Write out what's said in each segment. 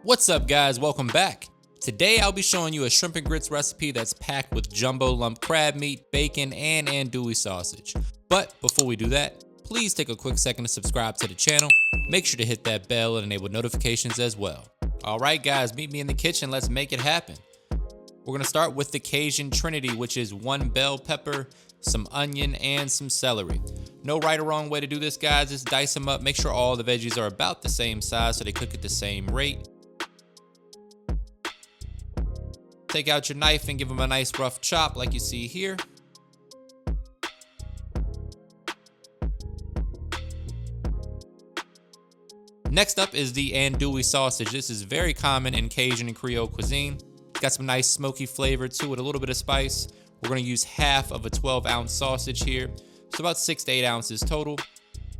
What's up, guys? Welcome back. Today I'll be showing you a shrimp and grits recipe that's packed with jumbo lump crab meat, bacon, and andouille sausage. But before we do that, please take a quick second to subscribe to the channel. Make sure to hit that bell and enable notifications as well. Alright guys, meet me in the kitchen. Let's make it happen. We're going to start with the Cajun Trinity, which is 1 bell pepper, some onion, and some celery. No right or wrong way to do this, guys. Just dice them up. Make sure all the veggies are about the same size so they cook at the same rate. Take out your knife and give them a nice rough chop like you see here. Next up is the andouille sausage. This is very common in Cajun and Creole cuisine. It's got some nice smoky flavor to it, a little bit of spice. We're going to use half of a 12-ounce sausage here, so about 6 to 8 ounces total.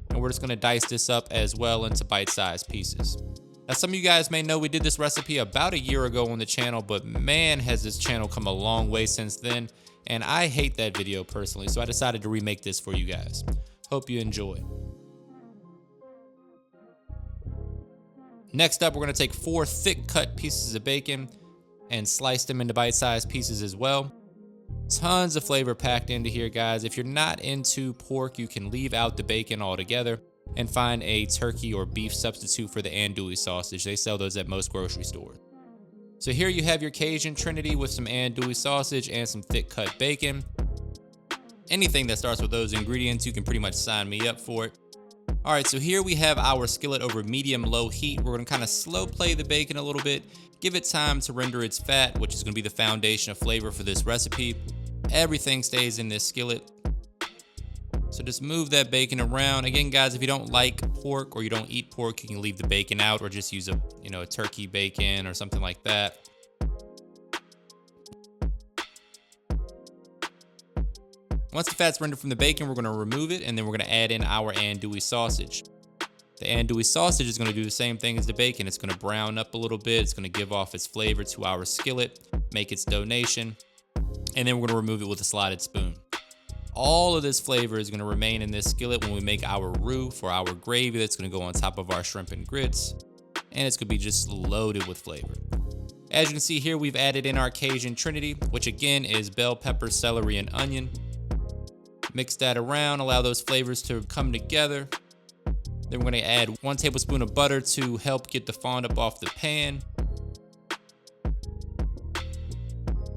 And we're just going to dice this up as well into bite-sized pieces. Now, some of you guys may know we did this recipe about a year ago on the channel, but man, has this channel come a long way since then, and I hate that video personally, so I decided to remake this for you guys. Hope you enjoy. Next up, we're going to take 4 thick-cut pieces of bacon and slice them into bite-sized pieces as well. Tons of flavor packed into here, guys. If you're not into pork, you can leave out the bacon altogether and find a turkey or beef substitute for the andouille sausage. They sell those at most grocery stores. So here you have your Cajun Trinity with some andouille sausage and some thick-cut bacon. Anything that starts with those ingredients, you can pretty much sign me up for it. All right, so here we have our skillet over medium-low heat. We're gonna kind of slow play the bacon a little bit, give it time to render its fat, which is gonna be the foundation of flavor for this recipe. Everything stays in this skillet. So just move that bacon around. Again, guys, if you don't like pork or you don't eat pork, you can leave the bacon out or just use a turkey bacon or something like that. Once the fat's rendered from the bacon, we're gonna remove it and then we're gonna add in our andouille sausage. The andouille sausage is gonna do the same thing as the bacon. It's gonna brown up a little bit. It's gonna give off its flavor to our skillet, make its donation, and then we're gonna remove it with a slotted spoon. All of this flavor is gonna remain in this skillet when we make our roux for our gravy that's gonna go on top of our shrimp and grits, and it's gonna be just loaded with flavor. As you can see here, we've added in our Cajun Trinity, which again is bell pepper, celery, and onion. Mix that around, allow those flavors to come together. Then we're gonna add 1 tablespoon of butter to help get the fond up off the pan.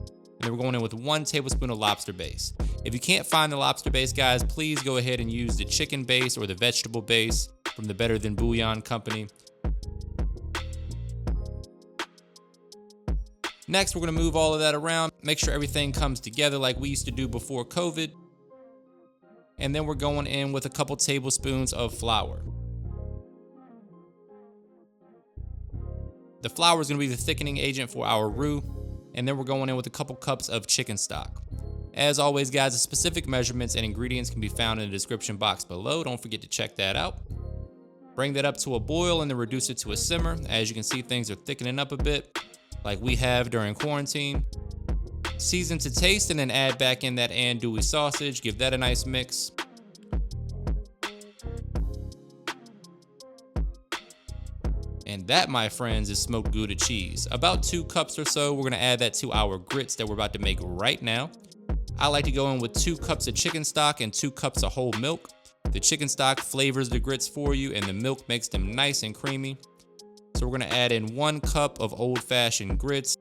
And then we're going in with 1 tablespoon of lobster base. If you can't find the lobster base, guys, please go ahead and use the chicken base or the vegetable base from the Better Than Bouillon company. Next, we're gonna move all of that around, make sure everything comes together like we used to do before COVID. And then we're going in with a couple tablespoons of flour. The flour is going to be the thickening agent for our roux. And then we're going in with a couple cups of chicken stock. As always, guys, the specific measurements and ingredients can be found in the description box below. Don't forget to check that out. Bring that up to a boil and then reduce it to a simmer. As you can see, things are thickening up a bit, like we have during quarantine. Season to taste and then add back in that andouille sausage. Give that a nice mix. And that, my friends, is smoked Gouda cheese. About 2 cups or so. We're gonna add that to our grits that we're about to make right now. I like to go in with 2 cups of chicken stock and 2 cups of whole milk. The chicken stock flavors the grits for you and the milk makes them nice and creamy. So we're gonna add in 1 cup of old-fashioned grits.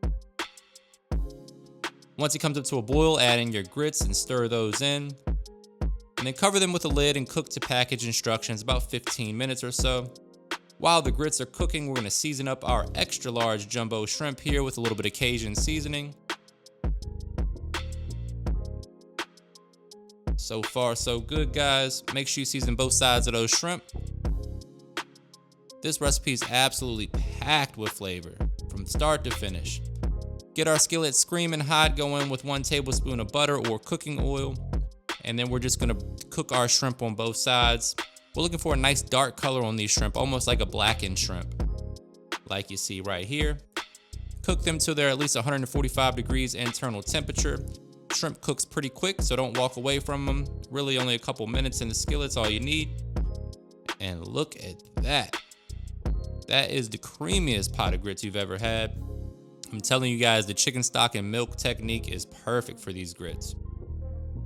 Once it comes up to a boil, add in your grits and stir those in. And then cover them with a lid and cook to package instructions about 15 minutes or so. While the grits are cooking, we're gonna season up our extra large jumbo shrimp here with a little bit of Cajun seasoning. So far, so good, guys. Make sure you season both sides of those shrimp. This recipe is absolutely packed with flavor from start to finish. Get our skillet screaming hot, go in with 1 tablespoon of butter or cooking oil. And then we're just gonna cook our shrimp on both sides. We're looking for a nice dark color on these shrimp, almost like a blackened shrimp, like you see right here. Cook them till they're at least 145 degrees internal temperature. Shrimp cooks pretty quick, so don't walk away from them. Really only a couple minutes in the skillet's all you need. And look at that. That is the creamiest pot of grits you've ever had. I'm telling you guys, the chicken stock and milk technique is perfect for these grits.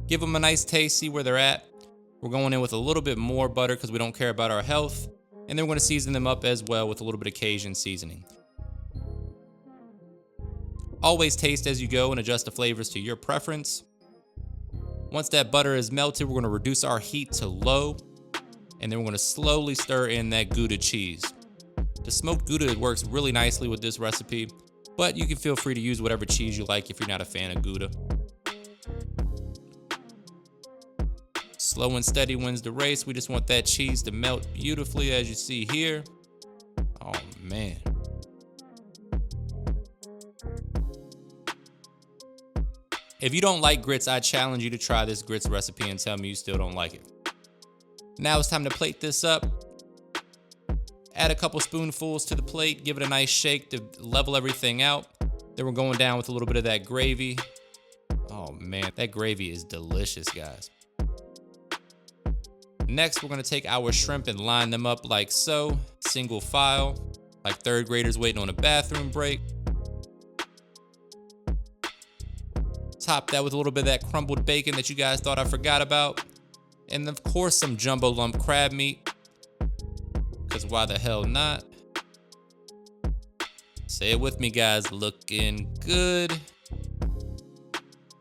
Give them a nice taste, see where they're at. We're going in with a little bit more butter because we don't care about our health. And then we're going to season them up as well with a little bit of Cajun seasoning. Always taste as you go and adjust the flavors to your preference. Once that butter is melted, we're going to reduce our heat to low. And then we're going to slowly stir in that Gouda cheese. The smoked Gouda works really nicely with this recipe, but you can feel free to use whatever cheese you like if you're not a fan of Gouda. Slow and steady wins the race. We just want that cheese to melt beautifully as you see here. Oh man. If you don't like grits, I challenge you to try this grits recipe and tell me you still don't like it. Now it's time to plate this up. Add a couple spoonfuls to the plate, give it a nice shake to level everything out. Then we're going down with a little bit of that gravy. Oh man, that gravy is delicious, guys. Next, we're gonna take our shrimp and line them up like so, single file, like third graders waiting on a bathroom break. Top that with a little bit of that crumbled bacon that you guys thought I forgot about. And of course, some jumbo lump crab meat. Because why the hell not? Say it with me, guys. Looking good.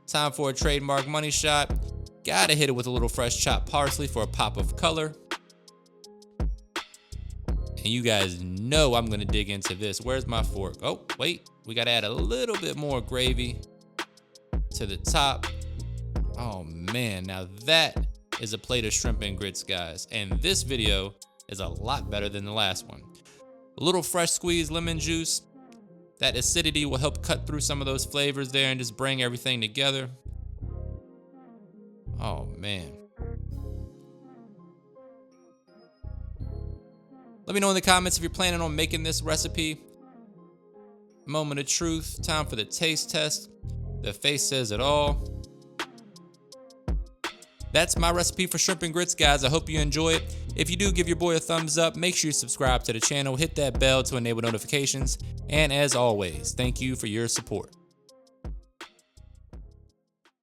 Time for a trademark money shot. Gotta hit it with a little fresh chopped parsley for a pop of color. And you guys know I'm gonna dig into this. Where's my fork? Oh, wait. We gotta add a little bit more gravy to the top. Oh man, now that is a plate of shrimp and grits, guys. And this video is a lot better than the last one. A little fresh squeezed lemon juice. That acidity will help cut through some of those flavors there and just bring everything together. Oh man. Let me know in the comments if you're planning on making this recipe. Moment of truth, time for the taste test. The face says it all. That's my recipe for shrimp and grits, guys. I hope you enjoy it. If you do, give your boy a thumbs up. Make sure you subscribe to the channel. Hit that bell to enable notifications. And as always, thank you for your support.